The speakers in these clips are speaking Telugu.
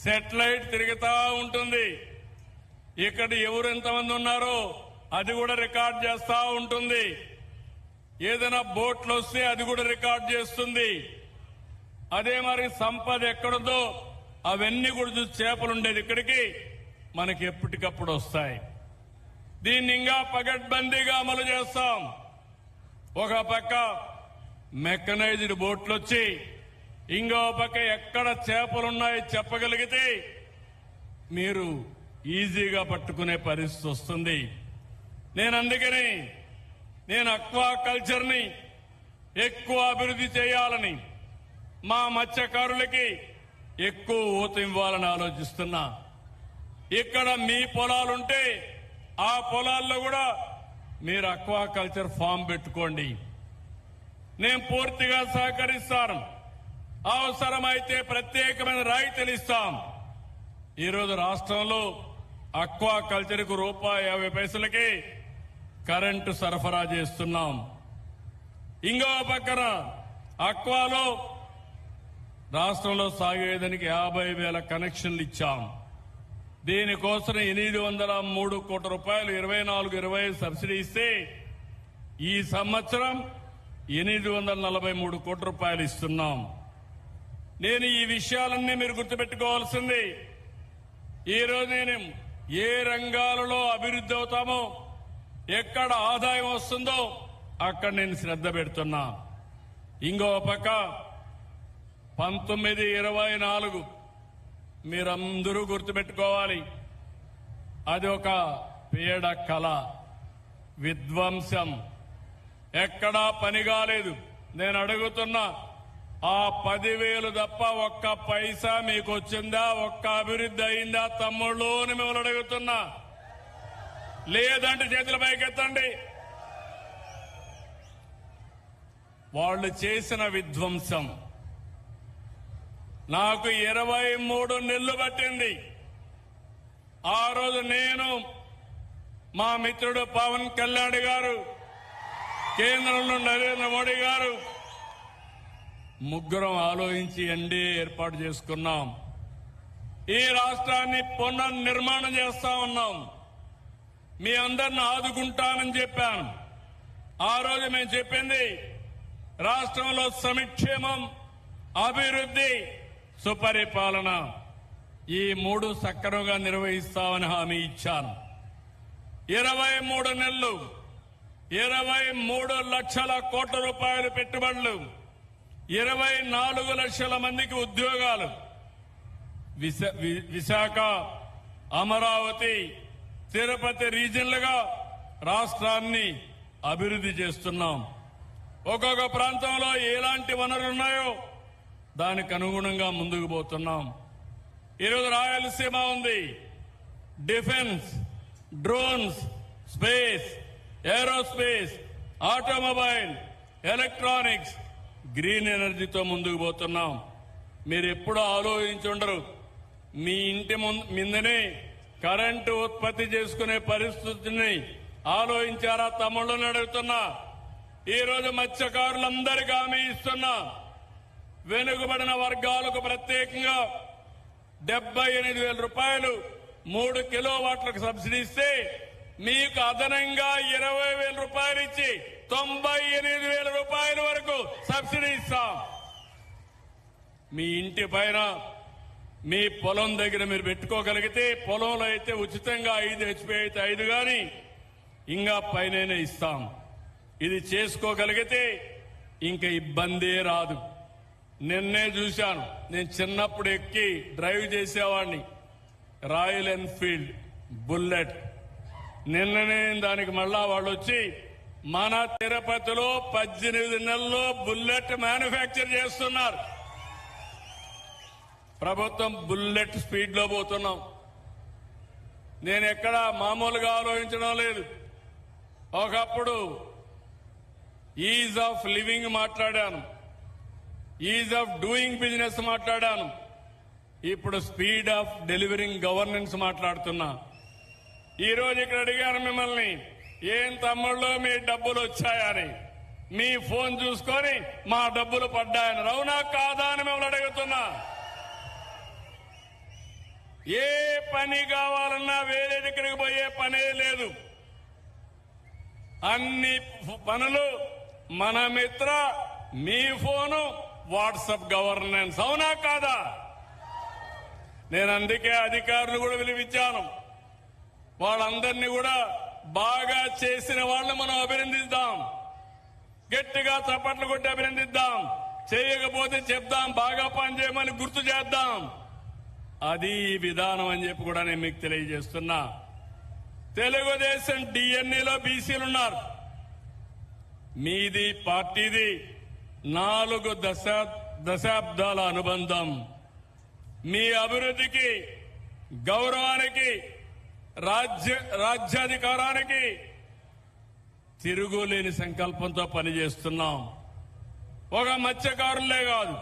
సెటిలైట్ తిరుగుతా ఉంటుంది. ఇక్కడ ఎవరు ఎంతమంది ఉన్నారో అది కూడా రికార్డ్ చేస్తా ఉంటుంది. ఏదైనా బోట్లు వస్తే అది కూడా రికార్డ్ చేస్తుంది. అదే మరి సంపద ఎక్కడుందో అవన్నీ కూడా చూసి చేపలు ఉండేది ఇక్కడికి మనకి ఎప్పటికప్పుడు వస్తాయి. దీన్ని ఇంకా పగడ్బందీగా అమలు చేస్తాం. ఒక పక్క మెకనైజ్డ్ బోట్లు వచ్చి ఇంకో పక్క ఎక్కడ చేపలున్నాయో చెప్పగలిగితే మీరు ఈజీగా పట్టుకునే పరిస్థితి వస్తుంది. అందుకని నేను అక్వా కల్చర్ ని ఎక్కువ అభివృద్ధి చేయాలని, మా మత్స్యకారులకి ఎక్కువ ఊత ఇవ్వాలని ఆలోచిస్తున్నా. ఇక్కడ మీ పొలాలుంటే ఆ పొలాల్లో కూడా మీరు అక్వా కల్చర్ ఫామ్ పెట్టుకోండి. నేను పూర్తిగా సహకరిస్తాను. అవసరమైతే ప్రత్యేకమైన రాయితీలు ఇస్తాం. ఈరోజు రాష్ట్రంలో అక్వా కల్చర్ కు ₹1.50 కరెంటు సరఫరా చేస్తున్నాం. ఇంకో పక్కన అక్వాలో రాష్ట్రంలో సాగేదానికి 50,000 కనెక్షన్లు ఇచ్చాం. దీనికోసం 803 కోట్ల రూపాయలు 24-25 సబ్సిడీ ఇస్తే ఈ సంవత్సరం 843 కోట్ల రూపాయలు ఇస్తున్నాం. నేను ఈ విషయాలన్నీ మీరు గుర్తుపెట్టుకోవాల్సింది. ఈరోజు నేను ఏ రంగాలలో అభివృద్ధి అవుతామో, ఎక్కడ ఆదాయం వస్తుందో అక్కడ నేను శ్రద్ధ పెడుతున్నా. ఇంకో పక్క 1924 మీరందరూ గుర్తుపెట్టుకోవాలి. అది ఒక పీడ కళ, విధ్వంసం, ఎక్కడా పని కాలేదు. నేను అడుగుతున్నా, ఆ 10,000 తప్ప ఒక్క పైసా మీకు వచ్చిందా? ఒక్క అభివృద్ధి అయిందా తమ్ముళ్ళు అని మిమ్మల్ని అడుగుతున్నా. లేదంటే చేతుల పైకెత్తండి. వాళ్ళు చేసిన విధ్వంసం నాకు 23 నెలలు పట్టింది. ఆ రోజు నేను, మా మిత్రుడు పవన్ కళ్యాణ్ గారు, కేంద్రంలో నరేంద్ర మోడీ గారు ముగ్గురం ఆలోచించి ఎన్డీఏ ఏర్పాటు చేసుకున్నాం. ఈ రాష్ట్రాన్ని పునర్నిర్మాణం చేస్తా ఉన్నాం. మీ అందరిని ఆదుకుంటానని చెప్పాను. ఆ రోజు మేము చెప్పింది రాష్ట్రంలో సంక్షేమం, అభివృద్ధి, సుపరిపాలన, ఈ 3 సక్రమంగా నిర్వహిస్తామని హామీ ఇచ్చాను. 23 నెలలు 23 లక్షల కోట్ల రూపాయలు పెట్టుబడులు, 24 లక్షల మందికి ఉద్యోగాలు, విశాఖ, అమరావతి, తిరుపతి రీజియన్లుగా రాష్ట్రాన్ని అభివృద్ధి చేస్తున్నాం. ఒక్కొక్క ప్రాంతంలో ఎలాంటి వనరులున్నాయో దానికి అనుగుణంగా ముందుకు పోతున్నాం. ఈరోజు రాయలసీమ ఉంది. Defence, drones, space, aerospace, automobile, electronics, green ఎనర్జీతో ముందుకు పోతున్నాం. మీరు ఎప్పుడూ ఆలోచించుండరు. మీ ఇంటి ముందనే కరెంటు ఉత్పత్తి చేసుకునే పరిస్థితిని ఆలోచించారా తమ్ముళ్ళని అడుగుతున్నా. ఈరోజు మత్స్యకారులందరికీ హామీ ఇస్తున్నా. వెనుకబడిన వర్గాలకు ప్రత్యేకంగా 78,000 రూపాయలు 3 కిలోవాట్లకు సబ్సిడీ ఇస్తే మీకు అదనంగా 20,000 రూపాయలు ఇచ్చి 98,000 రూపాయల వరకు సబ్సిడీ ఇస్తాం. మీ ఇంటి పైన, మీ పొలం దగ్గర మీరు పెట్టుకోగలిగితే, పొలంలో అయితే ఉచితంగా 5 HP అయితే 5 గాని ఇంకా పైన ఇస్తాం. ఇది చేసుకోగలిగితే ఇంకా ఇబ్బందే రాదు. నిన్నే చూశాను. నేను చిన్నప్పుడు ఎక్కి డ్రైవ్ చేసేవాడిని రాయల్ ఎన్ఫీల్డ్ బుల్లెట్. నిన్ననే దానికి మళ్ళా వాళ్ళు వచ్చి మన తిరుపతిలో 18 నెలల్లో బుల్లెట్ మ్యానుఫ్యాక్చర్ చేస్తున్నారు. ప్రభుత్వం బుల్లెట్ స్పీడ్ లో పోతున్నాం. నేను ఎక్కడా మామూలుగా ఆలోచించడం లేదు. ఒకప్పుడు ఈజ్ ఆఫ్ లివింగ్ మాట్లాడాను, ఈజ్ ఆఫ్ డూయింగ్ బిజినెస్ మాట్లాడాను. ఇప్పుడు స్పీడ్ ఆఫ్ డెలివరింగ్ గవర్నెన్స్ మాట్లాడుతున్నా. ఈ రోజు ఇక్కడ అడిగాను మిమ్మల్ని, ఏం తమ్ముళ్ళు మీ డబ్బులు వచ్చాయని. మీ ఫోన్ చూసుకొని మా డబ్బులు పడ్డాయని. అవునా కాదా అని మిమ్మల్ని అడుగుతున్నా. ఏ పని కావాలన్నా వేరే దగ్గరికి పోయే పనే లేదు. అన్ని పనులు మన మిత్ర మీ ఫోను వాట్సాప్ గవర్నెన్స్. అవునా కాదా? నేను అందుకే అధికారులు కూడా పిలిపించాను. వాళ్ళందరినీ కూడా బాగా చేసిన వాళ్ళని మనం అభినందిద్దాం, గట్టిగా చప్పట్లు కొట్టి అభినందిద్దాం. చేయకపోతే చెప్దాం, బాగా పనిచేయమని గుర్తు చేద్దాం. అది ఈ విధానం అని చెప్పి కూడా నేను మీకు తెలియజేస్తున్నా. తెలుగుదేశం డిఎన్ఏలో బీసీలు ఉన్నారు. మీది పార్టీది 4 దశాబ్దాల అనుబంధం. మీ అభివృద్ధికి, గౌరవానికి, రాజ్యాధికారానికి తిరుగులేని సంకల్పంతో పనిచేస్తున్నాం. ఒక మత్స్యకారులే కాదు,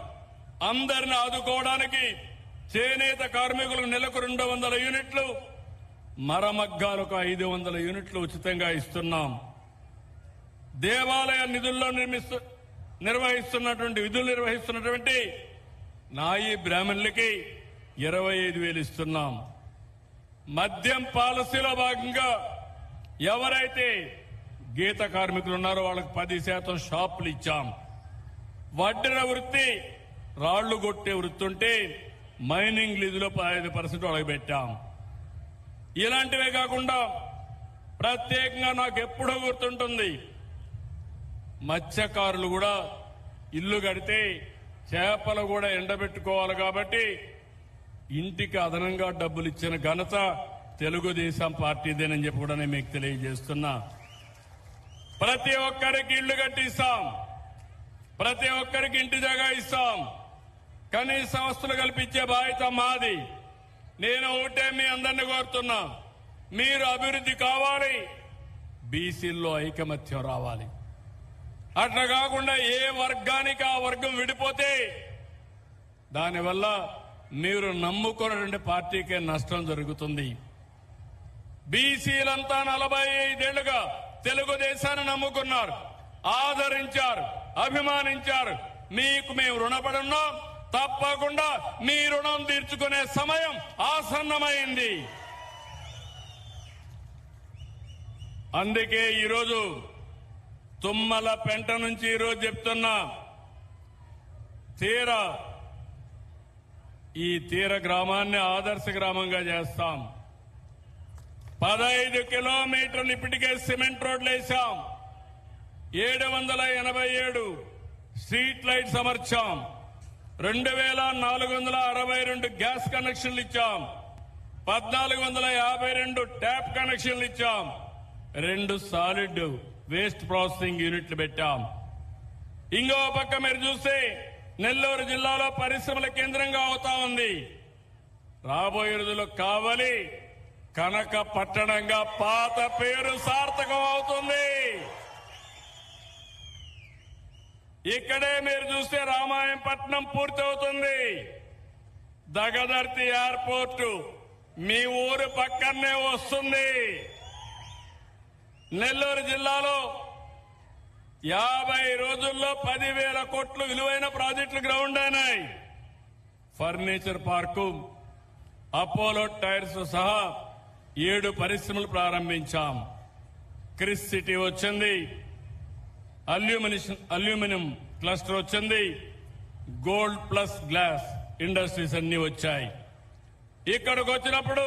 అందరిని ఆదుకోవడానికి చేనేత కార్మికులకు నెలకు 200 యూనిట్లు, మరమగ్గాలకు 500 యూనిట్లు ఉచితంగా ఇస్తున్నాం. దేవాలయ నిధుల్లో నిర్వహిస్తున్నటువంటి నాయి బ్రాహ్మణులకి 25,000 ఇస్తున్నాం. మద్యం పాలసీలో భాగంగా ఎవరైతే గీత కార్మికులు ఉన్నారో వాళ్ళకి 10% షాపులు ఇచ్చాం. వడ్డీర వృత్తి, రాళ్లు కొట్టే వృత్తి ఉంటే మైనింగ్ లీజులో 15% వాళ్ళకి పెట్టాం. ఇలాంటివే కాకుండా ప్రత్యేకంగా నాకు ఎప్పుడూ గుర్తుంటుంది, మత్స్యకారులు కూడా ఇల్లు కడితే చేపలు కూడా ఎండబెట్టుకోవాలి కాబట్టి ఇంటికి అదనంగా డబ్బులు ఇచ్చిన ఘనత తెలుగుదేశం పార్టీదేనని చెప్పి కూడా నేను మీకు తెలియజేస్తున్నా. ప్రతి ఒక్కరికి ఇళ్లు కట్టిస్తాం, ప్రతి ఒక్కరికి ఇంటి జాగా ఇస్తాం, కనీస వస్తువులు కల్పించే బాధ్యత మాది. నేను ఒకటే మీ అందరినీ కోరుతున్నా, మీరు అభివృద్ధి కావాలి, బీసీల్లో ఐకమత్యం రావాలి. అట్లా కాకుండా ఏ వర్గానికి ఆ వర్గం విడిపోతే దానివల్ల మీరు నమ్ముకున్నటువంటి పార్టీకే నష్టం జరుగుతుంది. బీసీలంతా 45 ఏళ్లుగా తెలుగుదేశాన్ని నమ్ముకున్నారు, ఆదరించారు, అభిమానించారు. మీకు మేము రుణపడి ఉన్నాం. తప్పకుండా మీ రుణం తీర్చుకునే సమయం ఆసన్నమైంది. అందుకే ఈరోజు తుమ్మల పెంట నుంచి ఈరోజు చెప్తున్నా, ఈ తీర గ్రామాన్ని ఆదర్శ గ్రామంగా చేస్తాం. 15 కిలోమీటర్లు ఇప్పటికే సిమెంట్ రోడ్లు వేశాం. 787 స్ట్రీట్ లైట్స్ అమర్చాం. 2,462 గ్యాస్ కనెక్షన్లు ఇచ్చాం. 1,452 ట్యాప్ కనెక్షన్లు ఇచ్చాం. 2 సాలిడ్ వేస్ట్ ప్రాసెసింగ్ యూనిట్లు పెట్టాం. ఇంకో పక్క మీరు చూస్తే నెల్లూరు జిల్లాలో పరిశ్రమల కేంద్రంగా అవుతా ఉంది. రాబోయే రోజుల్లో కావలి కనక పట్టణంగా పాత పేరు సార్థకం అవుతుంది. ఇక్కడే మీరు చూస్తే రామాయంపట్నం పూర్తవుతుంది. దగదర్తి ఎయిర్పోర్టు మీ ఊరు పక్కనే వస్తుంది. నెల్లూరు జిల్లాలో 50 రోజుల్లో 10,000 కోట్లు విలువైన ప్రాజెక్టులు గ్రౌండ్ అయినాయి. ఫర్నిచర్ పార్కు, అపోలో టైర్స్ సహా 7 పరిశ్రమలు ప్రారంభించాం. క్రిస్ సిటీ వచ్చింది, అల్యూమినియం క్లస్టర్ వచ్చింది, గోల్డ్ ప్లస్ గ్లాస్ ఇండస్ట్రీస్ అన్ని వచ్చాయి. ఇక్కడికి వచ్చినప్పుడు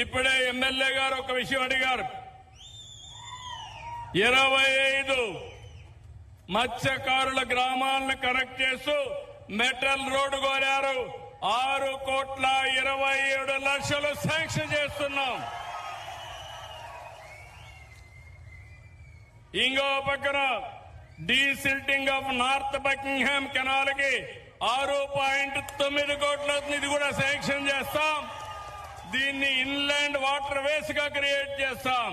ఇప్పుడే ఎమ్మెల్యే గారు ఒక విషయం అడిగారు. 25 మత్స్యకారుల గ్రామాలను కనెక్ట్ చేస్తూ మెటల్ రోడ్డు కోరారు. 6,27,00,000 శాంక్షన్ చేస్తున్నాం. ఇంకో పక్కన desilting of north Buckingham canal కి 6.9 కోట్ల ఇది కూడా శాంక్షన్ చేస్తాం. దీన్ని ఇన్లాండ్ వాటర్ వేస్ గా క్రియేట్ చేస్తాం.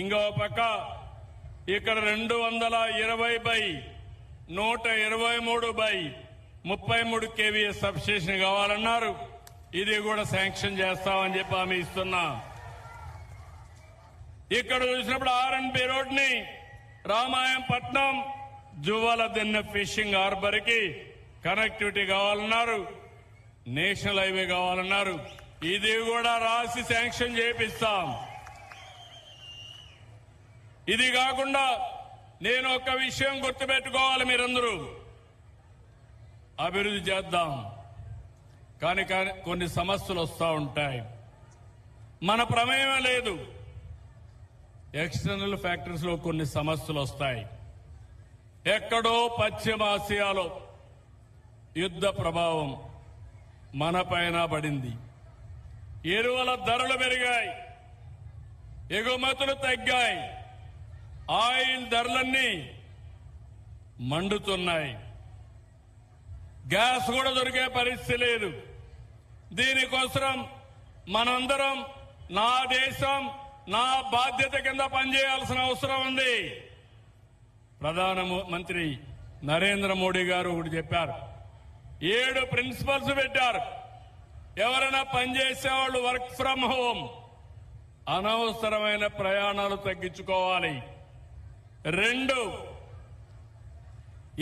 ఇంకో పక్క ఇక్కడ 220/123/33 KVA సబ్స్టేషన్ కావాలన్నారు. ఇది కూడా శాంక్షన్ చేస్తామని చెప్పి హామీ ఇస్తున్నా. ఇక్కడ చూసినప్పుడు R&B రోడ్ ని రామాయంపట్నం జువ్వల దిన్నె ఫిషింగ్ హార్బర్ కి కనెక్టివిటీ కావాలన్నారు. నేషనల్ హైవే కావాలన్నారు. ఇది కూడా రాసి శాంక్షన్ చేపిస్తాం. ఇది కాకుండా నేను ఒక విషయం గుర్తుపెట్టుకోవాలి, మీరందరూ అభివృద్ధి చేద్దాం, కానీ కొన్ని సమస్యలు వస్తూ ఉంటాయి. మన ప్రమేయం లేదు. ఎక్స్టర్నల్ ఫ్యాక్టర్స్ లో కొన్ని సమస్యలు వస్తాయి. ఎక్కడో పశ్చిమాసియాలో యుద్ధ ప్రభావం మన పైన పడింది. ఎరువుల ధరలు పెరిగాయి, ఎగుమతులు తగ్గాయి, ఆయిల్ ధరలన్నీ మండుతున్నాయి, గ్యాస్ కూడా దొరికే పరిస్థితి లేదు. దీనికోసం మనందరం నా దేశం నా బాధ్యత కింద పనిచేయాల్సిన అవసరం ఉంది. ప్రధానమంత్రి నరేంద్ర మోడీ గారు ఒకటి చెప్పారు, 7 ప్రిన్సిపల్స్ పెట్టారు. ఎవరైనా పనిచేసేవాళ్ళు వర్క్ ఫ్రం హోమ్, అనవసరమైన ప్రయాణాలు తగ్గించుకోవాలి. 2,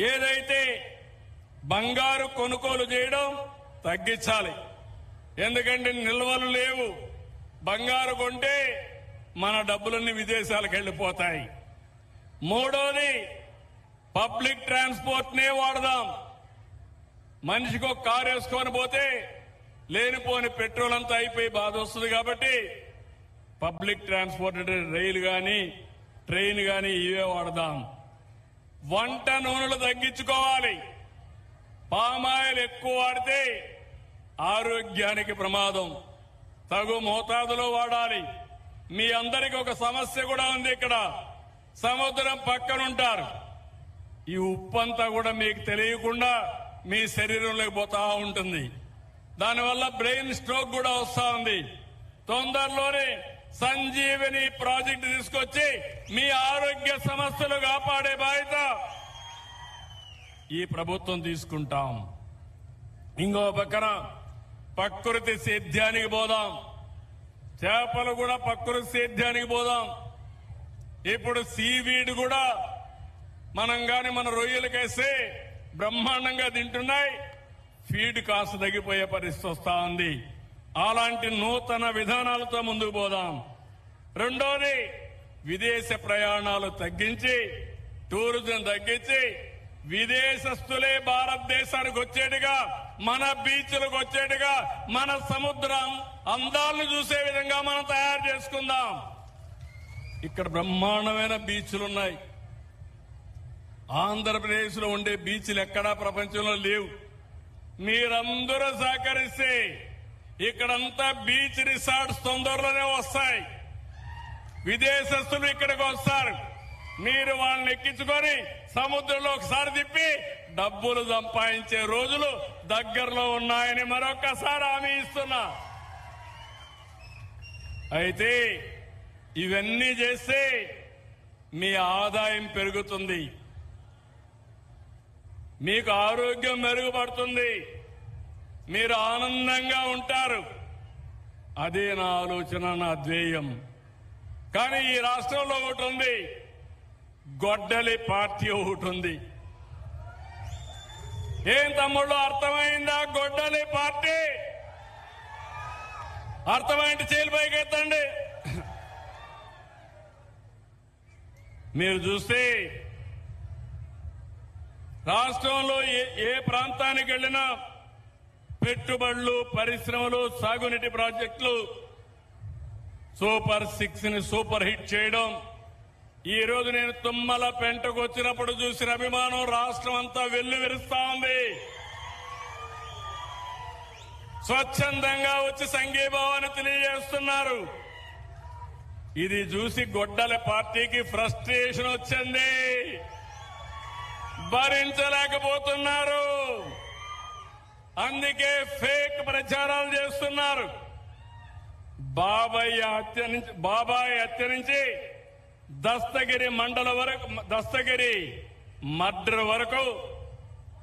ఏదైతే బంగారు కొనుగోలు చేయడం తగ్గించాలి. ఎందుకంటే నిల్వలు లేవు. బంగారు కొంటే మన డబ్బులన్నీ విదేశాలకు వెళ్లిపోతాయి. 3, పబ్లిక్ ట్రాన్స్పోర్ట్ నే వాడదాం. మనిషికి ఒక కారు వేసుకొని పోతే లేనిపోని పెట్రోల్ అంతా అయిపోయి బాధ వస్తుంది. కాబట్టి పబ్లిక్ ట్రాన్స్పోర్ట్ అంటే రైలు గాని ట్రైన్ గాని ఇవే వాడదాం. వంట నూనెలు తగ్గించుకోవాలి. పామాయిల్ ఎక్కువ వాడితే ఆరోగ్యానికి ప్రమాదం. తగు మోతాదులో వాడాలి. మీ అందరికీ ఒక సమస్య కూడా ఉంది. ఇక్కడ సముద్రం పక్కన ఉంటారు. ఈ ఉప్పంతా కూడా మీకు తెలియకుండా మీ శరీరంలోకి పోతా ఉంటుంది. దానివల్ల బ్రెయిన్ స్ట్రోక్ కూడా వస్తా ఉంది. తొందరలోనే సంజీవని ప్రాజెక్టు తీసుకొచ్చి మీ ఆరోగ్య సమస్యలు కాపాడే బాధ్యత ఈ ప్రభుత్వం తీసుకుంటాం. ఇంకో పక్కన ప్రకృతి సేద్యానికి పోదాం. చేపలు కూడా ప్రకృతి సేద్యానికి పోదాం. ఇప్పుడు సీవీడ్ కూడా మనం గాని మన రొయ్యలకేస్తే బ్రహ్మాండంగా తింటున్నాయి. ఫీడ్ కాస్త తగ్గిపోయే పరిస్థితి వస్తా ఉంది. అలాంటి నూతన విధానాలతో ముందుకు పోదాం. 2, విదేశ ప్రయాణాలు తగ్గించి టూరిజం తగ్గించి విదేశస్తులే భారతదేశానికి వచ్చేట్టుగా, మన బీచ్లకు వచ్చేట్టుగా, మన సముద్రం అందాలను చూసే విధంగా మనం తయారు చేసుకుందాం. ఇక్కడ బ్రహ్మాండమైన బీచ్లున్నాయి. ఆంధ్రప్రదేశ్ లో ఉండే బీచ్లు ఎక్కడా ప్రపంచంలో లేవు. మీరందరూ సహకరిస్తే ఇక్కడంతా బీచ్ రిసార్ట్స్ తొందరలోనే వస్తాయి. విదేశస్తులు ఇక్కడికి వస్తారు. మీరు వాళ్ళని ఎక్కించుకొని సముద్రంలో ఒకసారి తిప్పి డబ్బులు సంపాదించే రోజులు దగ్గరలో ఉన్నాయని మరొక్కసారి హామీ ఇస్తున్నా. అయితే ఇవన్నీ చేస్తే మీ ఆదాయం పెరుగుతుంది, మీకు ఆరోగ్యం మెరుగుపడుతుంది, మీరు ఆనందంగా ఉంటారు. అదే నా ఆలోచన, నా ధ్యేయం. కానీ ఈ రాష్ట్రంలో ఒకటి ఉంది, గొడ్డలి పార్టీ ఒకటి ఉంది. ఏం తమ్ముళ్ళు అర్థమైందా? గొడ్డలి పార్టీ అర్థమైంది. చేలు పైకెత్తండి. మీరు చూస్తే రాష్ట్రంలో ఏ ప్రాంతానికి వెళ్ళినా పెట్టుబడులు, పరిశ్రమలు, సాగునీటి ప్రాజెక్టులు సూపర్ 6 ని సూపర్ హిట్ చేయడం. ఈ రోజు నేను తుమ్మల పెంటకు వచ్చినప్పుడు చూసిన అభిమానం రాష్ట్రం అంతా వెల్లువిరుస్తా ఉంది. స్వచ్ఛందంగా వచ్చి సంఘీభావాన్ని తెలియజేస్తున్నారు. ఇది చూసి గొడ్డల పార్టీకి ఫ్రస్ట్రేషన్ వచ్చింది, భరించలేకపోతున్నారు. అందుకే ఫేక్ ప్రచారాలు చేస్తున్నారు. బాబాయ్ హత్య నుంచి దస్తగిరి మండల వరకు, దస్తగిరి మర్డర్ వరకు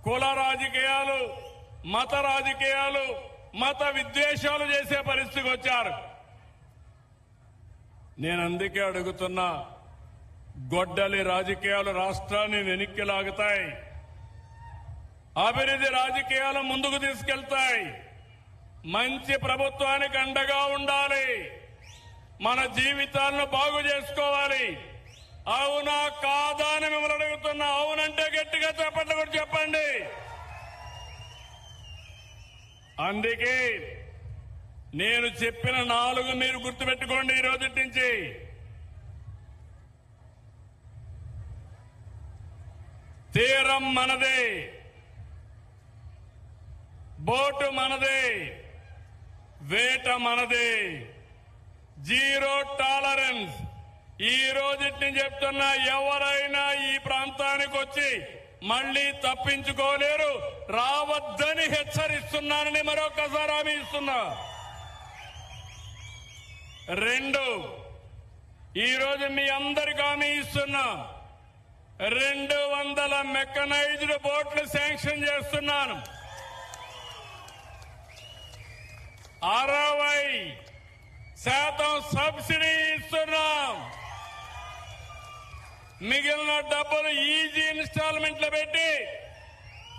కుల రాజకీయాలు, మత రాజకీయాలు, మత విద్వేషాలు చేసే పరిస్థితికి వచ్చారు. నేను అందుకే అడుగుతున్నా, గొడ్డలి రాజకీయాలు రాష్ట్రాన్ని వెనక్కి లాగుతాయి, అభివృద్ధి రాజకీయాలు ముందుకు తీసుకెళ్తాయి. మంచి ప్రభుత్వానికి అండగా ఉండాలి. మన జీవితాలను బాగు చేసుకోవాలి. అవునా కాదా అని మిమ్మల్ని అడుగుతున్నా. అవునంటే గట్టిగా చెప్పండి కూడా చెప్పండి. అందుకే నేను చెప్పిన 4 మీరు గుర్తుపెట్టుకోండి. ఈ రోజు నుంచి తీరం మనదే, బోటు మనదే, వేట మనదే, జీరో టాలరెన్స్. ఈ రోజుని చెప్తున్నా, ఎవరైనా ఈ ప్రాంతానికి వచ్చి మళ్లీ తప్పించుకోలేరు, రావద్దని హెచ్చరిస్తున్నానని మరొకసారి హామీ ఇస్తున్నా. 2, ఈ రోజు మీ అందరికీ హామీ ఇస్తున్నా, 200 మెకనైజ్డ్ బోట్లు శాంక్షన్ చేస్తున్నాను. 60% సబ్సిడీ ఇస్తున్నాం. మిగిలిన డబ్బులు ఈజీ ఇన్స్టాల్మెంట్లు పెట్టి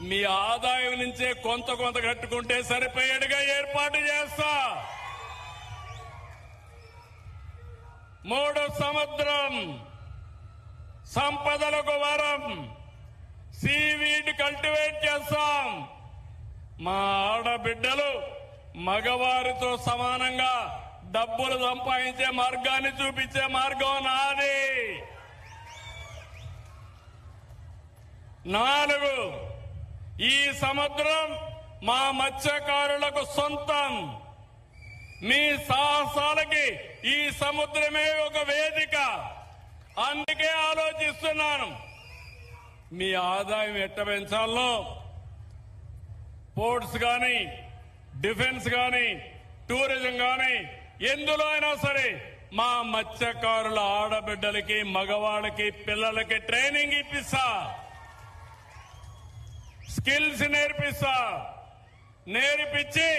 మీ ఆదాయం నుంచే కొంత కట్టుకుంటే సరిపోయేట్టుగా ఏర్పాటు చేస్తా. 3 సముద్రం సంపదలకు వరం, సీవీడ్ కల్టివేట్ చేస్తాం. మా ఆడబిడ్డలు మగవారితో సమానంగా డబ్బులు సంపాదించే మార్గాన్ని చూపించే మార్గం నాది. 4, ఈ సముద్రం మా మత్స్యకారులకు సొంతం. మీ సాహసాలకి ఈ సముద్రమే ఒక వేదిక. అందుకే ఆలోచిస్తున్నాను, మీ ఆదాయం ఎట్ట పెంచాలో పోర్ట్స్ గాని, డిఫెన్స్ గాని, టూరిజం గాని, ఎందులో అయినా సరే మా మత్స్యకారుల ఆడబిడ్డలకి, మగవాళ్ళకి, పిల్లలకి ట్రైనింగ్ ఇప్పిస్తా, స్కిల్స్ నేర్పించి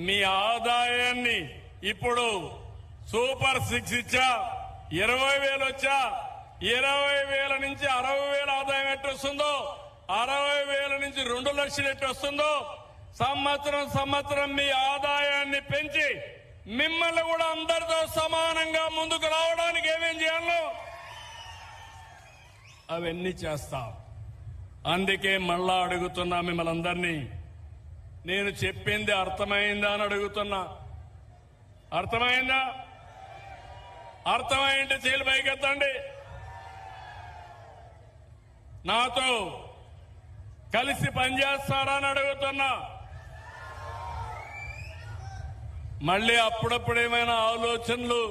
మీ ఆదాయాన్ని ఇప్పుడు సూపర్ 6 ఇచ్చా, 20,000 వచ్చా, 20,000 నుంచి 60,000 ఆదాయం ఎట్టు వస్తుందో, 60,000 నుంచి 2 లక్షలు ఎట్టు వస్తుందో, సంవత్సరం మీ ఆదాయాన్ని పెంచి మిమ్మల్ని కూడా అందరితో సమానంగా ముందుకు రావడానికి ఏమేం చేయాలో అవన్నీ చేస్తాం. అందుకే మళ్ళా అడుగుతున్నా మిమ్మల్ని అందరినీ, నేను చెప్పింది అర్థమైందా అని అడుగుతున్నా. అర్థమైందా? అర్థమైంటే చేలు పైకెత్తండి. నాతో కలిసి పనిచేస్తారా అని అడుగుతున్నా. మళ్ళీ అప్పుడప్పుడు ఏమైనా ఆలోచనలు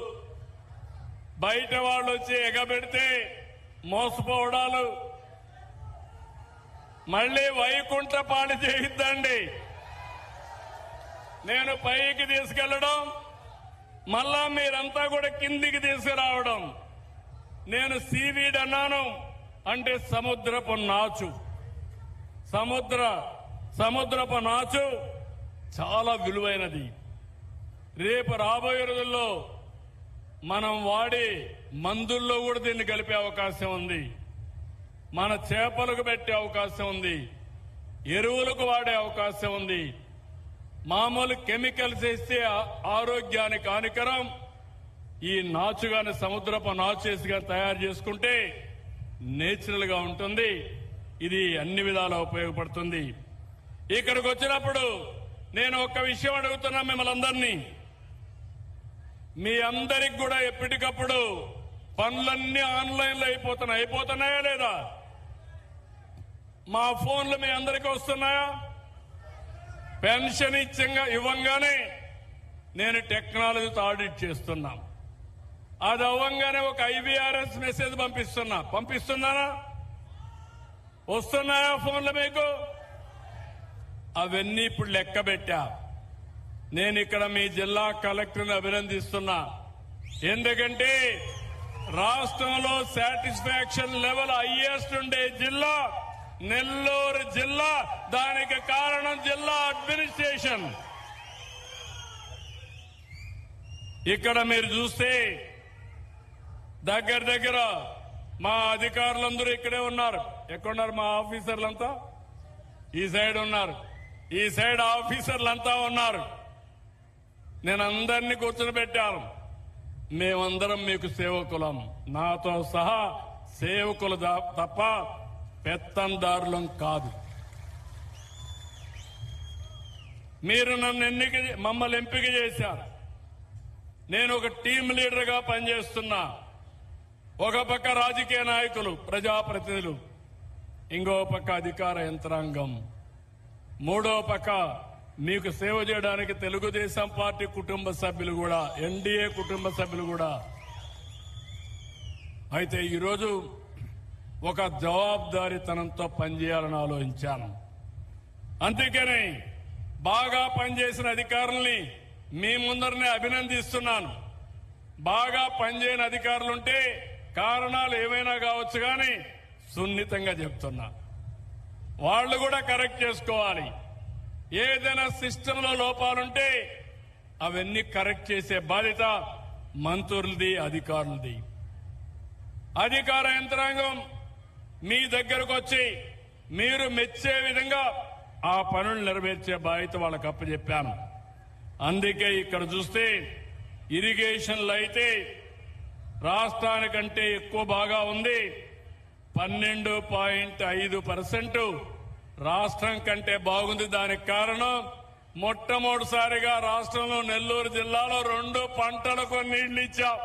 బయట వాళ్ళు వచ్చి ఎగబెడితే మోసపోవడాలు, మళ్ళీ వైకుంఠపాళి చేయొద్దండి. నేను పైకి తీసుకెళ్లడం, మళ్ళా మీరంతా కూడా కిందికి తీసుకురావడం. నేను సీవీడ్ అన్నాను అంటే సముద్రపు నాచు. సముద్రపు నాచు చాలా విలువైనది. రేపు రాబోయే రోజుల్లో మనం వాడే మందుల్లో కూడా దీన్ని కలిపే అవకాశం ఉంది. మన చేపలకు పెట్టే అవకాశం ఉంది, ఎరువులకు వాడే అవకాశం ఉంది. మామూలు కెమికల్స్ వేస్తే ఆరోగ్యానికి హానికరం. ఈ నాచుగాని సముద్రపు నాచేసిగా తయారు చేసుకుంటే నేచురల్ గా ఉంటుంది. ఇది అన్ని విధాలా ఉపయోగపడుతుంది. ఇక్కడికి వచ్చినప్పుడు నేను ఒక విషయం అడుగుతున్నా మిమ్మల్ని అందరినీ. మీ అందరికి కూడా ఎప్పటికప్పుడు పనులన్నీ ఆన్లైన్ లో అయిపోతున్నాయా లేదా? మా ఫోన్లు మీ అందరికీ వస్తున్నాయా? పెన్షన్ ఇవ్వంగానే నేను టెక్నాలజీతో ఆడిట్ చేస్తున్నా. అది అవ్వంగానే ఒక ఐవీఆర్ఎస్ మెసేజ్ పంపిస్తున్నానా? వస్తున్నాయా ఫోన్లు మీకు? అవన్నీ ఇప్పుడు లెక్క పెట్టా. నేను ఇక్కడ మీ జిల్లా కలెక్టర్ని అభినందిస్తున్నా. ఎందుకంటే రాష్ట్రంలో సాటిస్ఫాక్షన్ లెవెల్ హైయెస్ట్ ఉండే జిల్లా నెల్లూరు జిల్లా. దానికి కారణం జిల్లా అడ్మినిస్ట్రేషన్. ఇక్కడ మీరు చూస్తే దగ్గర మా అధికారులందరూ ఇక్కడే ఉన్నారు. ఎక్కడున్నారు మా ఆఫీసర్లంతా? ఈ సైడ్ ఉన్నారు. ఈ సైడ్ ఆఫీసర్లంతా ఉన్నారు. నేను అందరినీ కూర్చోబెట్టాను. మేమందరం మీకు సేవకులం, నాతో సహా సేవకులు తప్ప పెత్తందారులం కాదు. మీరు మమ్మల్ని ఎంపిక చేశారు. నేను ఒక టీం లీడర్గా పనిచేస్తున్నా. ఒక పక్క రాజకీయ నాయకులు, ప్రజాప్రతినిధులు, ఇంకో పక్క అధికార యంత్రాంగం, మూడో పక్క మీకు సేవ చేయడానికి తెలుగుదేశం పార్టీ కుటుంబ సభ్యులు కూడా, ఎన్డీఏ కుటుంబ సభ్యులు కూడా. అయితే ఈరోజు ఒక జవాబుదారీతనంతో పనిచేయాలని ఆలోచించాను. అందుకని బాగా పనిచేసిన అధికారుల్ని మీ ముందరనే అభినందిస్తున్నాను. బాగా పనిచేయని అధికారులుంటే కారణాలు ఏమైనా కావచ్చు, కానీ సున్నితంగా చెప్తున్నా, వాళ్ళు కూడా కరెక్ట్ చేసుకోవాలి. ఏదైనా సిస్టంలో లోపాలుంటే అవన్నీ కరెక్ట్ చేసే బాధ్యత మంత్రులది, అధికారులది. అధికార యంత్రాంగం మీ దగ్గరకు వచ్చి మీరు మెచ్చే విధంగా ఆ పనులు నెరవేర్చే బాధ్యత వాళ్ళకి అప్పచెప్పాను. అందుకే ఇక్కడ చూస్తే ఇరిగేషన్లు అయితే రాష్ట్రానికంటే ఎక్కువ బాగా ఉంది. 12.5% రాష్ట్రం కంటే బాగుంది. దానికి కారణం మొట్టమొదటిసారిగా రాష్ట్రంలో నెల్లూరు జిల్లాలో 2 పంటలకు నీళ్లు ఇచ్చాం.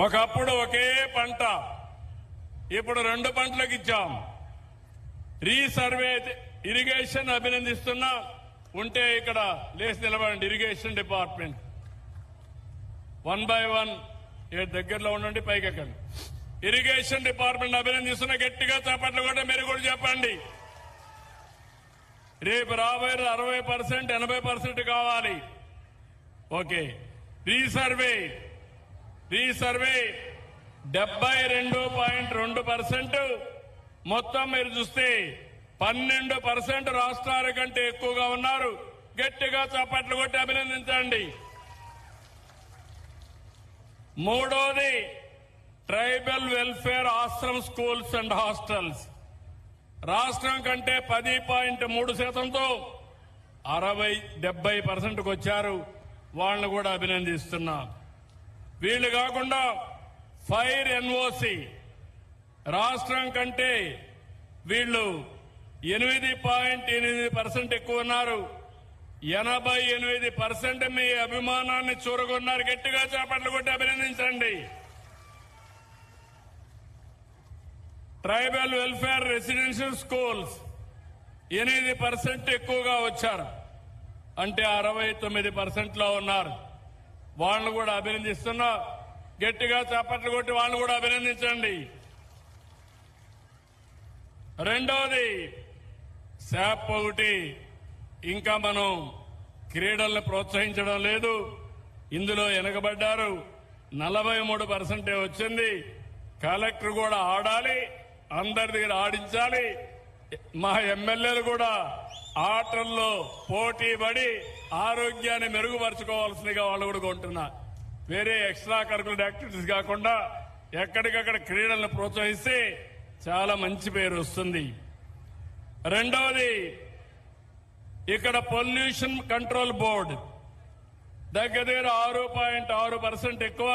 ఒకప్పుడు ఒకే పంట, ఇప్పుడు 2 పంటలకు ఇచ్చాం. రీసర్వే ఇరిగేషన్ అభినందిస్తున్నా. ఉంటే ఇక్కడ లేచి నిలబడండి. ఇరిగేషన్ డిపార్ట్మెంట్ 1 by 1 దగ్గరలో ఉండండి, పైకి ఎక్కండి. ఇరిగేషన్ డిపార్ట్మెంట్ అభినందిస్తున్న. గట్టిగా చప్పట్లు కూడా మీరు కూడా చెప్పండి. రేపు రాబోయే 60%, 80% కావాలి. ఓకే. రీసర్వే 72.2%. మొత్తం మీరు చూస్తే 12% రాష్ట్రాల కంటే ఎక్కువగా ఉన్నారు. గట్టిగా చప్పట్లు కొట్టి అభినందించండి. మూడోది tribal welfare Ashram schools and hostels. రాష్ట్రం కంటే 10.3%తో 70% వచ్చారు. వాళ్ళని కూడా అభినందిస్తున్నా. వీళ్ళు కాకుండా ఫైర్ ఎన్ఓసి రాష్ట్రం కంటే వీళ్ళు 8.8% ఎక్కువ ఉన్నారు. 88% మీ అభిమానాన్ని చూరగొన్నారు. గట్టిగా చేపట్లు కొట్టి అభినందించండి. ట్రైబల్ వెల్ఫేర్ రెసిడెన్షియల్ స్కూల్స్ 8% ఎక్కువగా వచ్చారు. అంటే 69% లో ఉన్నారు. వాళ్ళను కూడా అభినందిస్తున్నా. గట్టిగా చేపట్లు కొట్టి వాళ్ళను కూడా అభినందించండి. రెండోది శాప్ ఒకటి. ఇంకా మనం క్రీడలను ప్రోత్సహించడం లేదు. ఇందులో వెనకబడ్డారు. 43% వచ్చింది. కలెక్టర్ కూడా ఆడాలి, అందరి దగ్గర ఆడించాలి. మా ఎమ్మెల్యేలు కూడా ఆటల్లో పోటీ పడి ఆరోగ్యాన్ని మెరుగుపరచుకోవాల్సిందిగా వాళ్ళు కూడా కొంటున్నా. వేరే ఎక్స్ట్రా కరికులర్ యాక్టివిటీస్ కాకుండా ఎక్కడికక్కడ క్రీడలను ప్రోత్సహిస్తే చాలా మంచి పేరు వస్తుంది. రెండవది ఇక్కడ పొల్యూషన్ కంట్రోల్ బోర్డు దగ్గర 6.6% ఎక్కువ.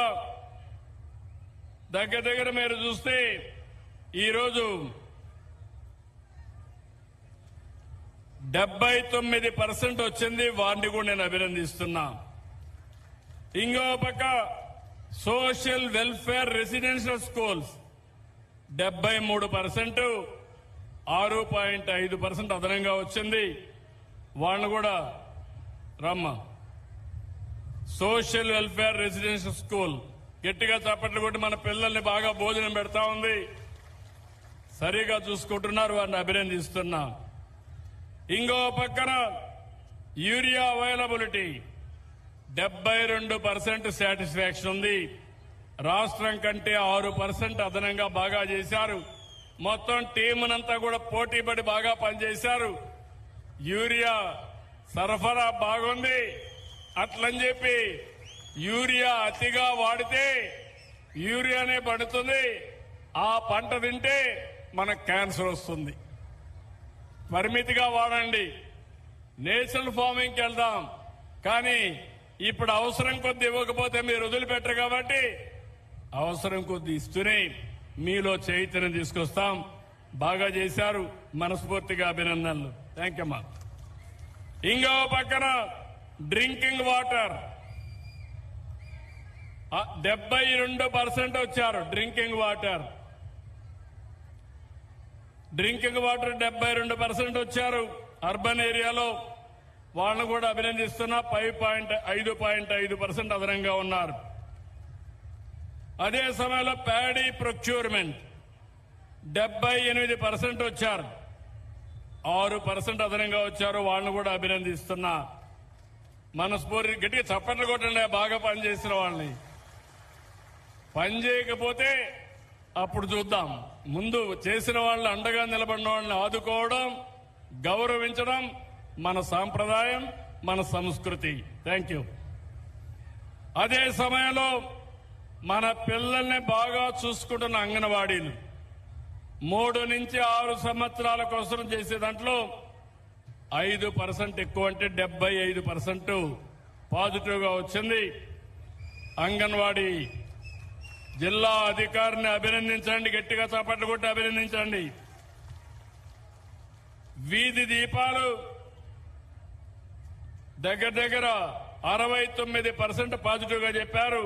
దగ్గర మీరు చూస్తే ఈరోజు 79% వచ్చింది. వారిని కూడా నేను అభినందిస్తున్నా. ఇంకో పక్క సోషల్ వెల్ఫేర్ రెసిడెన్షియల్ స్కూల్స్ 73%, 6.5% అదనంగా వచ్చింది. వాళ్ళను కూడా రమ్మ. సోషల్ వెల్ఫేర్ రెసిడెన్షియల్ స్కూల్ గట్టిగా చప్పట్లు కొట్టి మన పిల్లల్ని బాగా భోజనం పెడతా ఉంది. సరిగా చూసుకుంటున్నారు. వారిని అభినందిస్తున్నా. ఇంకో పక్కన యూరియా అవైలబిలిటీ 72% సాటిస్ఫాక్షన్ ఉంది. రాష్ట్రం కంటే 6% అదనంగా బాగా చేశారు. మొత్తం టీమునంతా కూడా పోటీపడి బాగా పనిచేశారు. యూరియా సరఫరా బాగుంది. అట్లని చెప్పి యూరియా అతిగా వాడితే యూరియానే పడుతుంది. ఆ పంట తింటే మనకు క్యాన్సర్ వస్తుంది. పరిమితిగా వాడండి. నేచురల్ ఫార్మింగ్కి వెళ్దాం. కానీ ఇప్పుడు అవసరం కొద్ది ఇవ్వకపోతే మీరు వదిలిపెట్టరు కాబట్టి అవసరం కొద్ది ఇస్తూనే మీలో చైతన్యం తీసుకొస్తాం. బాగా చేశారు. మనస్ఫూర్తిగా అభినందనలు. థ్యాంక్ యూ అమ్మా. ఇంకో పక్కన డ్రింకింగ్ వాటర్ 72% వచ్చారు. డ్రింకింగ్ వాటర్ 72% వచ్చారు. అర్బన్ ఏరియాలో వాళ్ళను కూడా అభినందిస్తున్నా. 5.5% అదనంగా ఉన్నారు. అదే సమయంలో ప్యాడీ ప్రొక్యూర్మెంట్ 78% వచ్చారు. 6% అదనంగా వచ్చారు. వాళ్ళను కూడా అభినందిస్తున్నా. మనస్ఫూర్తి గట్టిగా చప్పట్లు కొట్టండి. బాగా పనిచేసిన వాళ్ళని. పని చేయకపోతే అప్పుడు చూద్దాం. ముందు చేసిన వాళ్ళని అండగా నిలబడిన వాళ్ళని ఆదుకోవడం, గౌరవించడం మన సాంప్రదాయం, మన సంస్కృతి. Thank you. అదే సమయంలో మన పిల్లల్ని బాగా చూసుకుంటున్న అంగన్వాడీలు 3 నుంచి 6 సంవత్సరాల కోసం చేసే దాంట్లో 5% ఎక్కువ అంటే 75% పాజిటివ్ గా వచ్చింది. అంగన్వాడీ జిల్లా అధికారిని అభినందించండి. గట్టిగా చప్పట్లు కొట్టి అభినందించండి. వీధి దీపాలు దగ్గర 69% పాజిటివ్ గా చెప్పారు.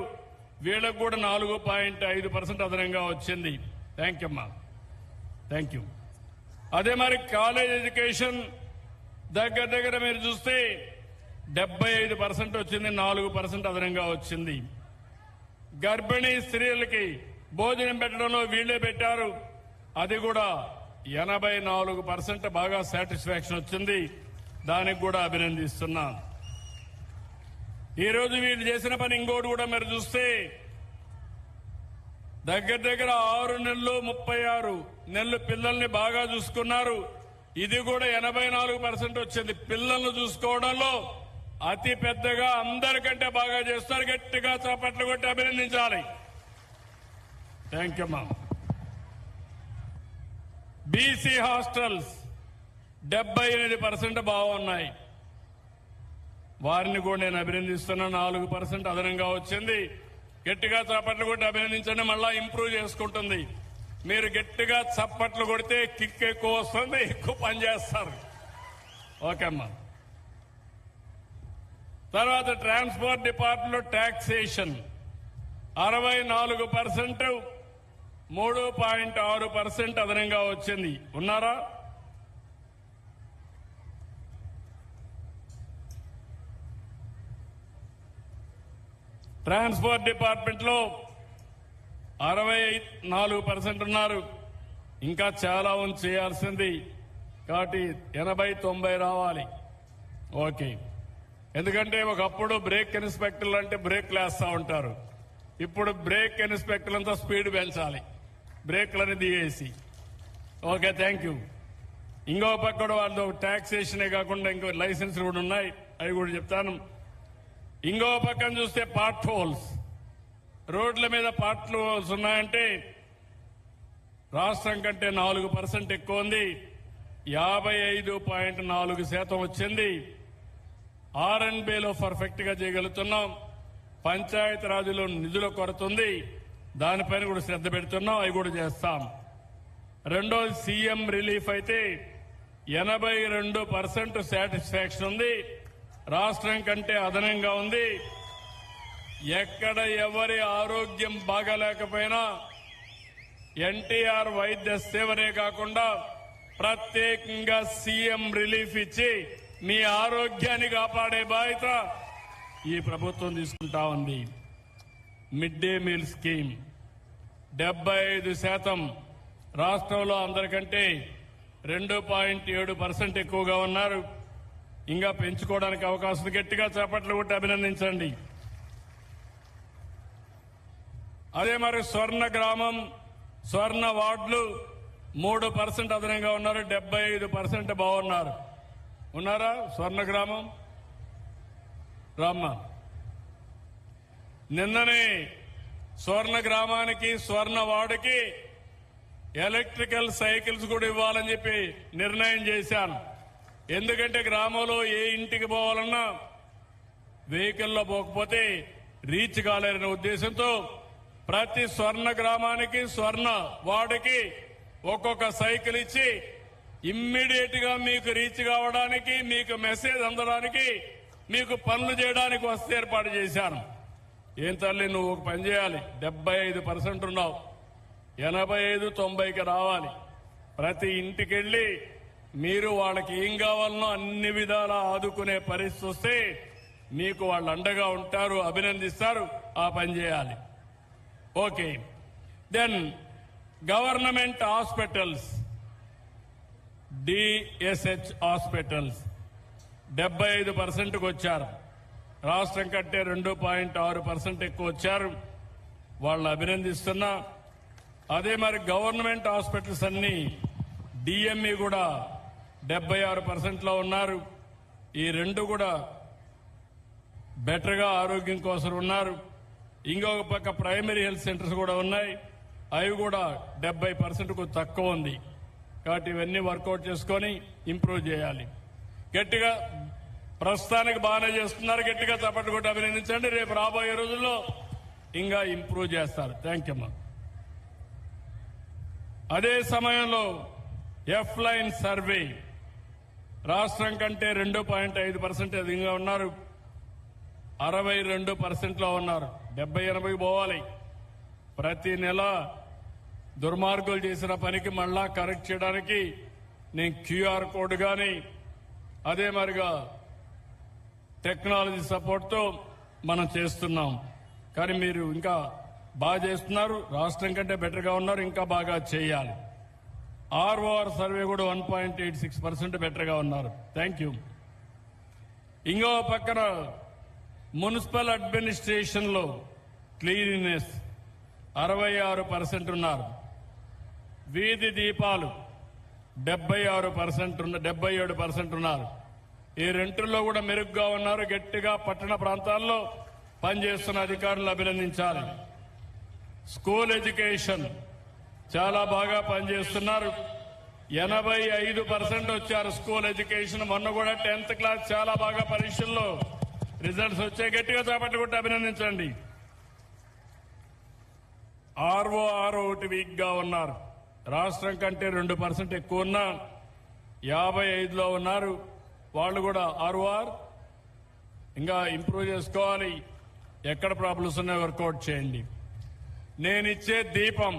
వీళ్ళకు కూడా 4.5% అదనంగా వచ్చింది. థ్యాంక్ యూ అమ్మా. Thank you. అదే మరి కాలేజ్ ఎడ్యుకేషన్ దగ్గర మీరు చూస్తే 75% వచ్చింది. 4% అదనంగా వచ్చింది. గర్భిణీ స్త్రీలకి భోజనం పెట్టడంలో వీళ్లే పెట్టారు. అది కూడా 84% బాగా సాటిస్ఫాక్షన్ వచ్చింది. దానికి కూడా అభినందిస్తున్నా. ఈ రోజు వీళ్ళు చేసిన పని ఇంకోటి కూడా మీరు చూస్తే దగ్గర 6 నెలలు 36 నెలలు పిల్లల్ని బాగా చూసుకున్నారు. ఇది కూడా 84% వచ్చింది. పిల్లల్ని చూసుకోవడంలో అతి పెద్దగా అందరికంటే బాగా చేస్తారు. గట్టిగా చప్పట్లు కొట్టి అభినందించాలి. థ్యాంక్ యూ అమ్మా. బీసీ హాస్టల్స్ 78% బాగున్నాయి. వారిని కూడా నేను అభినందిస్తున్నా. 4% అదనంగా వచ్చింది. గట్టిగా చప్పట్లు కొట్టి అభినందించండి. మళ్ళా ఇంప్రూవ్ చేసుకుంటుంది. మీరు గట్టిగా చప్పట్లు కొడితే కిక్ ఎక్కువ వస్తుంది, ఎక్కువ పనిచేస్తారు. ఓకే అమ్మా. తర్వాత ట్రాన్స్పోర్ట్ డిపార్ట్మెంట్ లో టాక్సేషన్ 64% 3.6% అదనంగా వచ్చింది. ఉన్నారా? ట్రాన్స్పోర్ట్ డిపార్ట్మెంట్ లో 64% ఉన్నారు. ఇంకా చాలా ఉంది చేయాల్సింది. కాబట్టి 80-90 రావాలి. ఓకే. ఎందుకంటే ఒకప్పుడు బ్రేక్ ఇన్స్పెక్టర్లు అంటే బ్రేక్ వేస్తా ఉంటారు. ఇప్పుడు బ్రేక్ ఇన్స్పెక్టర్లంతా స్పీడ్ పెంచాలి. బ్రేక్లని దిగేసి. Okay, thank you. ఇంకో పక్క వాళ్ళు టాక్సేషనే కాకుండా ఇంకో లైసెన్స్ కూడా ఉన్నాయి. అవి కూడా చెప్తాను. ఇంకో పక్కన చూస్తే పార్ట్ హోల్స్, రోడ్ల మీద పార్ట్ హోల్స్ ఉన్నాయంటే రాష్ట్రం కంటే 4% ఎక్కువ ఉంది. 55.4% వచ్చింది. R&Bలో పర్ఫెక్ట్ గా చేయగలుగుతున్నాం. పంచాయతీ రాజులో నిధుల కొరత ఉంది. దానిపైన కూడా శ్రద్ధ పెడుతున్నాం. అవి కూడా చేస్తాం. రెండోది సీఎం రిలీఫ్ అయితే 82% సాటిస్ఫాక్షన్ ఉంది. రాష్ట్రం కంటే అదనంగా ఉంది. ఎక్కడ ఎవరి ఆరోగ్యం బాగాలేకపోయినా ఎన్టీఆర్ వైద్య సేవనే కాకుండా ప్రత్యేకంగా సీఎం రిలీఫ్ ఇచ్చి మీ ఆరోగ్యాన్ని కాపాడే బాధ్యత ఈ ప్రభుత్వం తీసుకుంటా ఉంది. మిడ్ డే మీల్ స్కీమ్ 75% రాష్ట్రంలో అందరికంటే 2.7% ఎక్కువగా ఉన్నారు. ఇంకా పెంచుకోవడానికి అవకాశం. గట్టిగా చేపట్లు కొట్టి అభినందించండి. అదే మరి స్వర్ణ గ్రామం, స్వర్ణ వార్డులు 3% అదనంగా ఉన్నారు. 75% బాగున్నారు. ఉన్నారా? స్వర్ణ గ్రామం రామ్మ. నిన్ననే స్వర్ణ గ్రామానికి, స్వర్ణ వార్డుకి ఎలక్ట్రికల్ సైకిల్స్ కూడా ఇవ్వాలని చెప్పి నిర్ణయం చేశాను. ఎందుకంటే గ్రామంలో ఏ ఇంటికి పోవాలన్నా వెహికల్లో పోకపోతే రీచ్ కాలేరనే ఉద్దేశంతో ప్రతి స్వర్ణ గ్రామానికి స్వర్ణ వార్డుకి ఒక్కొక్క సైకిల్ ఇచ్చి ఇమ్మీడియట్ గా మీకు రీచ్ కావడానికి, మీకు మెసేజ్ అందడానికి, మీకు పనులు చేయడానికి వస్తే ఏర్పాటు చేశాను. ఏం తల్లి నువ్వు ఒక పని చేయాలి, 75% ఉన్నావు, 85-90కి రావాలి. ప్రతి ఇంటికి వెళ్లి మీరు వాళ్ళకి ఏం కావాలనో అన్ని విధాలా ఆదుకునే పరిస్థితి వస్తే మీకు వాళ్ళు అండగా ఉంటారు, అభినందిస్తారు. ఆ పని చేయాలి. Okay. Then government hospitals, DSH hospitals 75%కు వచ్చారు. రాష్ట్రం కంటే 2.6% ఎక్కువ వచ్చారు. వాళ్ళు అభినందిస్తున్నా. అదే మరి గవర్నమెంట్ హాస్పిటల్స్ అన్ని డిఎంఈ కూడా 76%లో ఉన్నారు. ఈ రెండు కూడా బెటర్ గా ఆరోగ్యం కోసం ఉన్నారు. ఇంకొక పక్క ప్రైమరీ హెల్త్ సెంటర్స్ కూడా ఉన్నాయి. అవి కూడా 70%కు తక్కువ ఉంది. కాబట్టి ఇవన్నీ వర్కౌట్ చేసుకొని ఇంప్రూవ్ చేయాలి. గట్టిగా ప్రస్తుతానికి బాగానే చేస్తున్నారు. గట్టిగా చప్పట్లు కొట్టి అభినందించండి. రేపు రాబోయే రోజుల్లో ఇంకా ఇంప్రూవ్ చేస్తారు. థ్యాంక్ యూ అమ్మా. అదే సమయంలో ఎఫ్ లైన్ సర్వే రాష్ట్రం కంటే 2.5% అధికంగా ఉన్నారు. 62%లో ఉన్నారు. 70-80 పోవాలి. ప్రతి నెల దుర్మార్గులు చేసిన పనికి మళ్ళా కరెక్ట్ చేయడానికి నేను క్యూఆర్ కోడ్ గాని అదే మరిగా టెక్నాలజీ సపోర్ట్తో మనం చేస్తున్నాం. కానీ మీరు ఇంకా బాగా చేస్తున్నారు. రాష్ట్రం కంటే బెటర్గా ఉన్నారు. ఇంకా బాగా చేయాలి. ఆర్ఓఆర్ సర్వే కూడా 1.86% బెటర్గా ఉన్నారు. Thank you. ఇంకో పక్కన మున్సిపల్ అడ్మినిస్ట్రేషన్ లో క్లీనినెస్ 66% ఉన్నారు. వీధి దీపాలు 77% ఉన్నారు. ఈ రెండులో కూడా మెరుగ్గా ఉన్నారు. గట్టిగా పట్టణ ప్రాంతాల్లో పనిచేస్తున్న అధికారులను అభినందించాలి. స్కూల్ ఎడ్యుకేషన్ చాలా బాగా పనిచేస్తున్నారు. 85% వచ్చారు స్కూల్ ఎడ్యుకేషన్. మొన్న కూడా 10th క్లాస్ చాలా బాగా పరీక్షల్లో రిజల్ట్స్ వచ్చాయి. గట్టిగా చేపట్టి కొట్టి అభినందించండి. ఆర్ఓఆర్ ఒకటి వీక్ గా ఉన్నారు. రాష్ట్రం కంటే 2% ఎక్కువ ఉన్నా 55లో ఉన్నారు. వాళ్ళు కూడా ఆర్ఓఆర్ ఇంకా ఇంప్రూవ్ చేసుకోవాలి. ఎక్కడ ప్రాబ్లమ్స్ ఉన్నాయో వర్కౌట్ చేయండి. నేనిచ్చే దీపం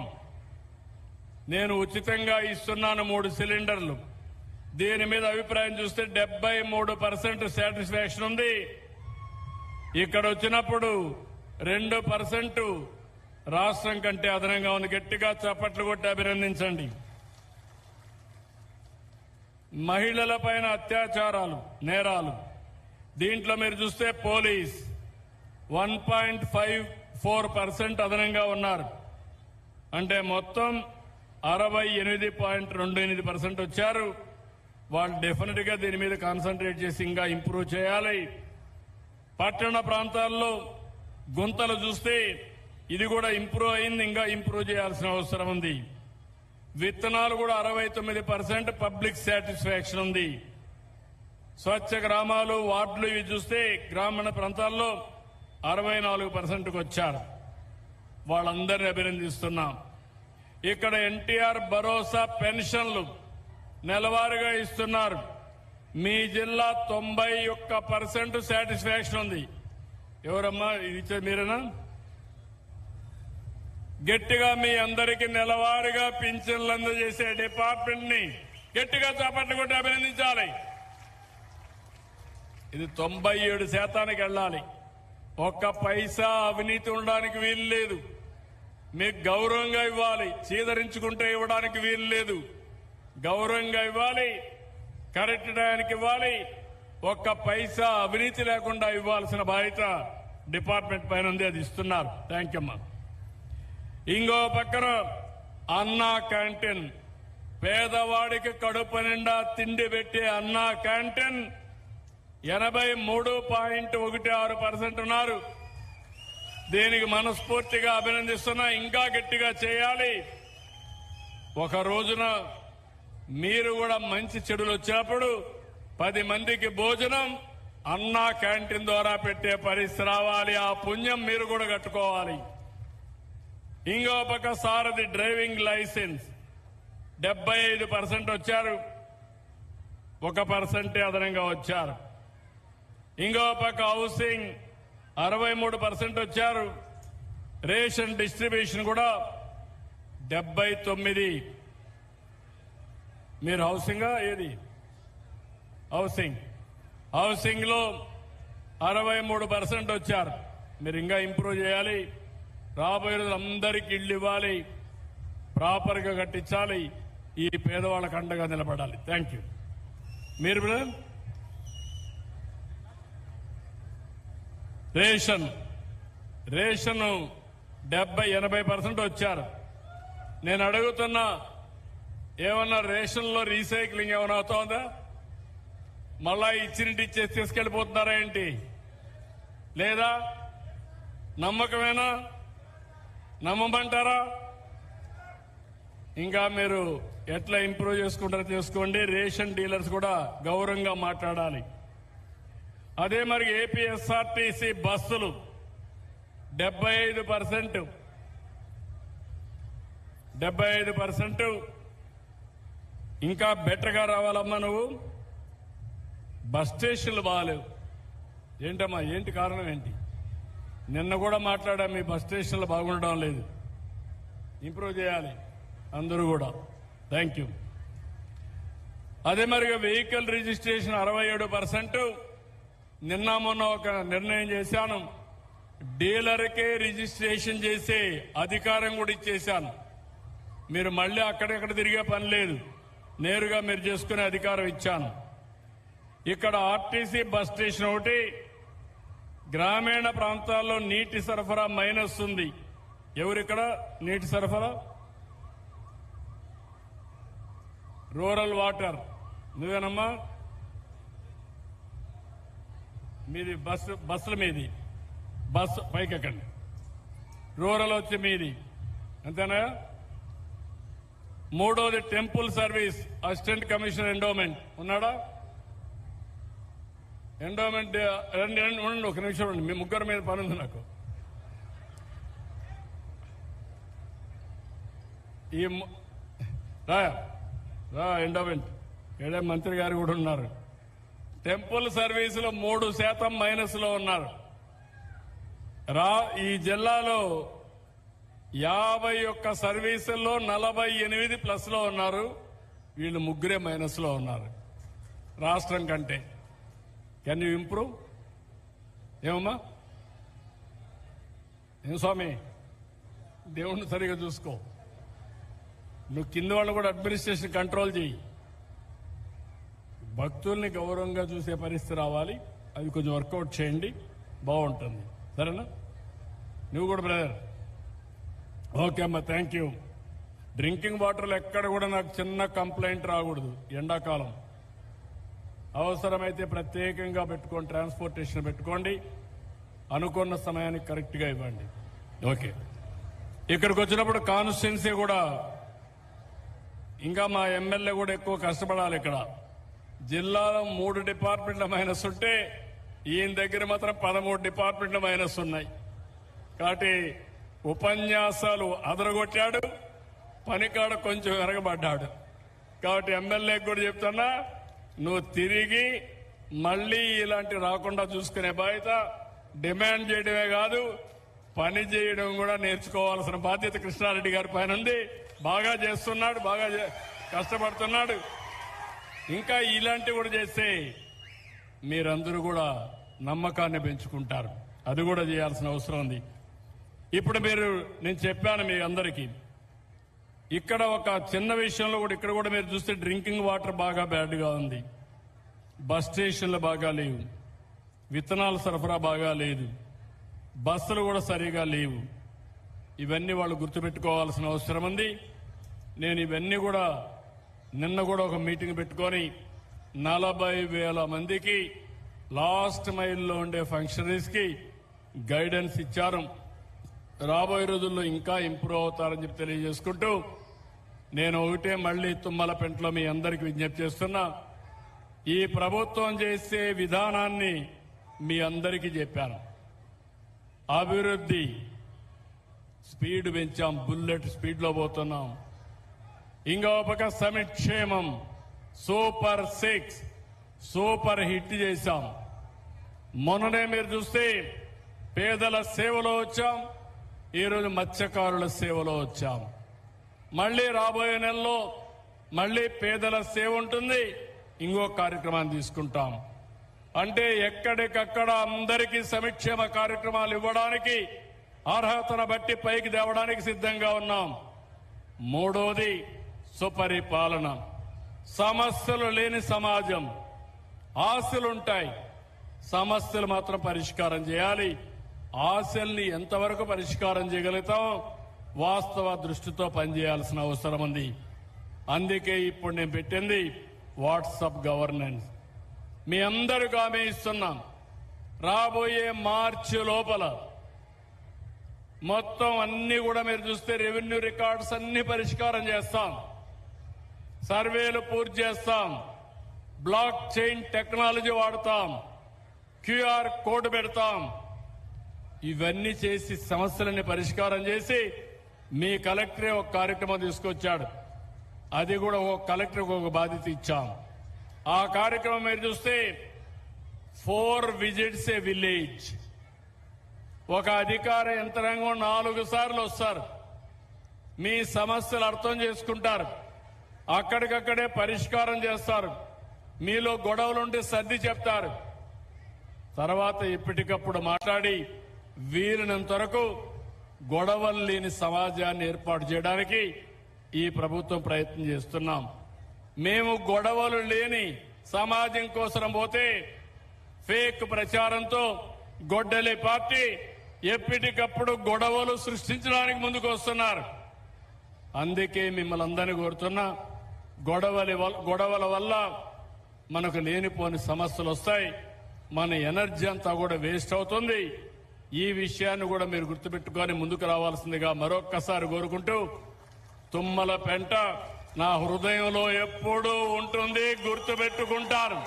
నేను ఉచితంగా ఇస్తున్నాను 3 సిలిండర్లు. దీని మీద అభిప్రాయం చూస్తే 73% సాటిస్ఫాక్షన్ ఉంది. ఇక్కడ వచ్చినప్పుడు 2% రాష్ట్రం కంటే అదనంగా ఉంది. గట్టిగా చప్పట్లు కొట్టి అభినందించండి. మహిళల పైన అత్యాచారాలు, నేరాలు దీంట్లో మీరు చూస్తే పోలీస్ 1.54% అదనంగా ఉన్నారు. అంటే మొత్తం 68.28% వచ్చారు. వాళ్ళు డెఫినెట్ గా దీని మీద కాన్సన్ట్రేట్ చేసి ఇంకా ఇంప్రూవ్ చేయాలి. పట్టణ ప్రాంతాల్లో గుంతలు చూస్తే ఇది కూడా ఇంప్రూవ్ అయింది. ఇంకా ఇంప్రూవ్ చేయాల్సిన అవసరం ఉంది. విత్తనాలు కూడా 69% పబ్లిక్ సాటిస్ఫాక్షన్ ఉంది. స్వచ్ఛ గ్రామాలు, వార్డులు ఇవి చూస్తే గ్రామీణ ప్రాంతాల్లో 64%కు వచ్చారు. వాళ్ళందరినీ అభినందిస్తున్నాం. ఇక్కడ ఎన్టీఆర్ భరోసా పెన్షన్లు నెలవారీగా ఇస్తున్నారు. మీ జిల్లా 91% సాటిస్ఫాక్షన్ ఉంది. ఎవరమ్మా ఇది ఇచ్చేది? మీరేనా? గట్టిగా మీ అందరికీ నెలవారీగా పింఛన్లు అందజేసే డిపార్ట్మెంట్ ని గట్టిగా చేపట్లు కొట్టి అభినందించాలి. ఇది 97% వెళ్ళాలి. ఒక్క పైసా అవినీతి ఉండడానికి వీలు లేదు. మీకు గౌరవంగా ఇవ్వాలి. చీదరించుకుంటే ఇవ్వడానికి వీలు లేదు. గౌరవంగా ఇవ్వాలి. కరెక్ట్ టైంకి ఇవ్వాలి. ఒక్క పైసా అవినీతి లేకుండా ఇవ్వాల్సిన బాధ్యత డిపార్ట్మెంట్ పైన ఉంది. అది ఇస్తున్నారు. థ్యాంక్ యూ అమ్మా. ఇంకో పక్కన అన్నా క్యాంటీన్, పేదవాడికి కడుపు నిండా తిండి పెట్టే అన్నా క్యాంటీన్ 83.16% ఉన్నారు. దీనికి మనస్ఫూర్తిగా అభినందిస్తున్నా. ఇంకా గట్టిగా చేయాలి. ఒక రోజున మీరు కూడా మంచి చెడులు వచ్చినప్పుడు 10 మందికి భోజనం అన్నా క్యాంటీన్ ద్వారా పెట్టే పరిస్థితి రావాలి. ఆ పుణ్యం మీరు కూడా కట్టుకోవాలి. ఇంకో పక్క సారథి డ్రైవింగ్ లైసెన్స్ 75% వచ్చారు, 1% అదనంగా వచ్చారు. ఇంకో పక్క హౌసింగ్ 63% వచ్చారు. రేషన్ డిస్ట్రిబ్యూషన్ కూడా 79. మీరు హౌసింగా ఏది హౌసింగ్ లో 63% వచ్చారు. మీరు ఇంకా ఇంప్రూవ్ చేయాలి. రాబోయే రోజులు అందరికీ ఇళ్లు ఇవ్వాలి, ప్రాపర్ గా కట్టించాలి, ఈ పేదవాళ్ళకు అండగా నిలబడాలి. Thank you. మీరు రేషన్ 70-80% వచ్చారు. నేను అడుగుతున్నా, ఏమన్నా రేషన్ లో రీసైక్లింగ్ ఏమైనా అవుతోందా? మళ్ళా ఇచ్చినట్టు ఇచ్చేసి తీసుకెళ్లిపోతున్నారా ఏంటి? లేదా నమ్మకమేనా? నమ్మమంటారా? ఇంకా మీరు ఎట్లా ఇంప్రూవ్ చేసుకుంటారో చేసుకోండి. రేషన్ డీలర్స్ కూడా గౌరవంగా మాట్లాడాలి. అదే మరి ఏపీఎస్ఆర్టీసీ బస్సులు 75% ఇంకా బెటర్ గా రావాలమ్మా. నువ్వు బస్ స్టేషన్లు బాగాలేవు. ఏంటమ్మా, ఏంటి కారణం ఏంటి? నిన్న కూడా మాట్లాడా, మీ బస్ స్టేషన్లు బాగుండడం లేదు, ఇంప్రూవ్ చేయాలి అందరూ కూడా. Thank you. అదే మరిగా వెహికల్ రిజిస్ట్రేషన్ 67%. నిన్న మొన్న ఒక నిర్ణయం చేశాను, డీలర్కే రిజిస్ట్రేషన్ చేసే అధికారం కూడా ఇచ్చేశాను. మీరు మళ్ళీ అక్కడెక్కడ తిరిగే పని లేదు, నేరుగా మీరు చేసుకునే అధికారం ఇచ్చాను. ఇక్కడ ఆర్టీసీ బస్ స్టేషన్ ఒకటి, గ్రామీణ ప్రాంతాల్లో నీటి సరఫరా మైనస్ ఉంది. ఎవరిక్కడ నీటి సరఫరా? రూరల్ వాటర్ నువ్వేనమ్మా? మీది బస్సుల మీది, బస్సు పైకెక్కండి. రూరల్ వచ్చి మీది, అంతేనా? మూడోది temple service assistant commissioner endowment ఉన్నాడా? ఎండోమెంట్ ఉండండి, ఒక నిమిషం ఉండండి, మీ ముగ్గురు మీద పని ఉంది నాకు. ఈ ఎండోమెంట్ ఏడే మంత్రి గారు కూడా ఉన్నారు. టెంపుల్ సర్వీసులో 3% మైనస్ లో ఉన్నారు. ఈ జిల్లాలో 51 సర్వీసుల్లో 48 ప్లస్ లో ఉన్నారు. వీళ్ళు ముగ్గురే మైనస్ లో ఉన్నారు రాష్ట్రం కంటే. Can you improve? ఏమమ్మా, ఏం స్వామి, దేవుణ్ణి సరిగా చూసుకో. నువ్వు కింద వాళ్ళు కూడా అడ్మినిస్ట్రేషన్ కంట్రోల్ చేయి. భక్తుల్ని గౌరవంగా చూసే పరిస్థితి రావాలి. అది కొంచెం వర్కౌట్ చేయండి, బాగుంటుంది. సరేనా? నువ్వు కూడా బ్రదర్. ఓకే అమ్మా, థ్యాంక్ యూ. డ్రింకింగ్ వాటర్లో ఎక్కడ కూడా నాకు చిన్న కంప్లైంట్ రాకూడదు. ఎండాకాలం అవసరమైతే ప్రత్యేకంగా పెట్టుకోండి, ట్రాన్స్పోర్టేషన్ పెట్టుకోండి, అనుకున్న సమయానికి కరెక్ట్ గా ఇవ్వండి. ఓకే. ఇక్కడికి వచ్చినప్పుడు కాన్స్టిట్యున్సీ కూడా ఇంకా మా ఎమ్మెల్యే కూడా ఎక్కువ కష్టపడాలి. ఇక్కడ జిల్లాలో 3 డిపార్ట్మెంట్ల మైనస్ ఉంటే ఈయన దగ్గర మాత్రం 13 డిపార్ట్మెంట్ల మైనస్ ఉన్నాయి. కాబట్టి ఉపన్యాసాలు అదరగొట్టాడు, పనికాడ కొంచెం వెనకబడ్డాడు. కాబట్టి ఎమ్మెల్యేకి కూడా చెప్తున్నా, నువ్వు తిరిగి మళ్లీ ఇలాంటి రాకుండా చూసుకునే బాధ్యత డిమాండ్ చేయడమే కాదు, పని చేయడం కూడా నేర్చుకోవాల్సిన బాధ్యత కృష్ణారెడ్డి గారి పైన ఉంది. బాగా చేస్తున్నాడు, బాగా కష్టపడుతున్నాడు. ఇంకా ఇలాంటివి కూడా చేస్తే మీరందరూ కూడా నమ్మకాన్ని పెంచుకుంటారు. అది కూడా చేయాల్సిన అవసరం ఉంది. ఇప్పుడు నేను చెప్పాను మీ అందరికీ, ఇక్కడ ఒక చిన్న విషయంలో కూడా ఇక్కడ కూడా మీరు చూస్తే డ్రింకింగ్ వాటర్ బాగా బ్యాడ్గా ఉంది, బస్ స్టేషన్లు బాగా లేవు, విత్తనాల సరఫరా బాగా లేదు, బస్సులు కూడా సరిగా లేవు. ఇవన్నీ వాళ్ళు గుర్తుపెట్టుకోవాల్సిన అవసరం ఉంది. నేను ఇవన్నీ కూడా నిన్న కూడా ఒక మీటింగ్ పెట్టుకొని 40,000 మందికి లాస్ట్ మైల్లో ఉండే ఫంక్షనరీస్ కి గైడెన్స్ ఇచ్చారు. రాబోయే రోజుల్లో ఇంకా ఇంప్రూవ్ అవుతారని చెప్పి తెలియజేసుకుంటూ నేను ఒకటే మళ్లీ తుమ్మలపెంటలో మీ అందరికీ విజ్ఞప్తి చేస్తున్నా, ఈ ప్రభుత్వం చేసే విధానాన్ని మీ అందరికీ చెప్పాను. అభివృద్ధి స్పీడ్ పెంచాం, బుల్లెట్ స్పీడ్ లో పోతున్నాం. ఇంకో పక్క సంక్షేమం సూపర్ 6 సూపర్ హిట్ చేశాం. మొన్ననే మీరు చూస్తే పేదల సేవలో వచ్చాం, ఈరోజు మత్స్యకారుల సేవలో వచ్చాం. మళ్లీ రాబోయే నెలలో మళ్లీ పేదల సేవ ఉంటుంది, ఇంకో కార్యక్రమాన్ని తీసుకుంటాం. అంటే ఎక్కడికక్కడ అందరికీ సంక్షేమ కార్యక్రమాలు ఇవ్వడానికి, అర్హతను బట్టి పైకి తేవడానికి సిద్ధంగా ఉన్నాం. మూడోది సుపరిపాలన. సమస్యలు లేని సమాజం. ఆశలుంటాయి, సమస్యలు మాత్రం పరిష్కారం చేయాలి. ఆశల్ని ఎంతవరకు పరిష్కారం చేయగలుగుతాం, వాస్తవ దృష్టితో పనిచేయాల్సిన అవసరం ఉంది. అందుకే ఇప్పుడు నేను పెట్టింది వాట్సాప్ గవర్నెన్స్. మీ అందరికీ హామీ ఇస్తున్నాం, రాబోయే మార్చి లోపల మొత్తం అన్ని కూడా మీరు చూస్తే రెవెన్యూ రికార్డ్స్ అన్ని పరిష్కారం చేస్తాం, సర్వేలు పూర్తి చేస్తాం, బ్లాక్ చైన్ టెక్నాలజీ వాడతాం, క్యూఆర్ కోడ్ పెడతాం. ఇవన్నీ చేసి సమస్యలన్నీ పరిష్కారం చేసి మీ కలెక్టరే ఒక కార్యక్రమం తీసుకొచ్చాడు. అది కూడా ఒక కలెక్టర్కి ఒక బాధ్యత ఇచ్చాం. ఆ కార్యక్రమం మీరు చూస్తే 4 విజిట్స్ ఏ విలేజ్. ఒక అధికార యంత్రాంగం 4 సార్లు వస్తారు, మీ సమస్యలు అర్థం చేసుకుంటారు, అక్కడికక్కడే పరిష్కారం చేస్తారు, మీలో గొడవలుంటే సర్ది చెప్తారు. తర్వాత ఎప్పటికప్పుడు మాట్లాడి వీరినంత వరకు గొడవలు లేని సమాజాన్ని ఏర్పాటు చేయడానికి ఈ ప్రభుత్వం ప్రయత్నం చేస్తున్నాం. మేము గొడవలు లేని సమాజం కోసం పోతే ఫేక్ ప్రచారంతో గొడ్డలి పార్టీ ఎప్పటికప్పుడు గొడవలు సృష్టించడానికి ముందుకు వస్తున్నారు. అందుకే మిమ్మల్ని అందరినీ కోరుతున్నా, గొడవల వల్ల మనకు లేనిపోని సమస్యలు వస్తాయి, మన ఎనర్జీ అంతా కూడా వేస్ట్ అవుతుంది. ఈ విషయాన్ని కూడా మీరు గుర్తుపెట్టుకొని ముందుకు రావాల్సిందిగా మరొక్కసారి కోరుకుంటూ, తుమ్మలపెంట నా హృదయంలో ఎప్పుడూ ఉంటుంది, గుర్తుపెట్టుకుంటాను.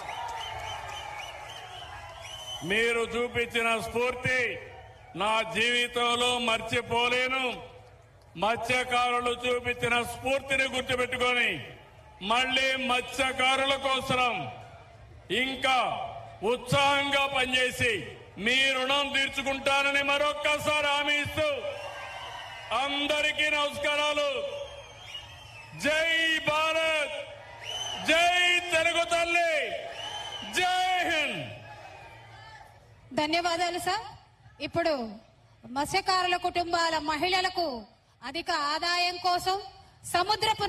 మీరు చూపించిన స్ఫూర్తి నా జీవితంలో మర్చిపోలేను. మత్స్యకారులు చూపించిన స్ఫూర్తిని గుర్తుపెట్టుకొని మళ్లీ మత్స్యకారుల కోసం ఇంకా ఉత్సాహంగా పనిచేసి మీ రుణం తీర్చుకుంటానని మరొక్కసారి హామీ ఇస్తూ అందరికీ నమస్కారాలు. జై భారత్, జై తెలుగు తల్లి, జై హింద్. ధన్యవాదాలు సార్. ఇప్పుడు మత్స్యకారుల కుటుంబాల మహిళలకు అధిక ఆదాయం కోసం సముద్రపు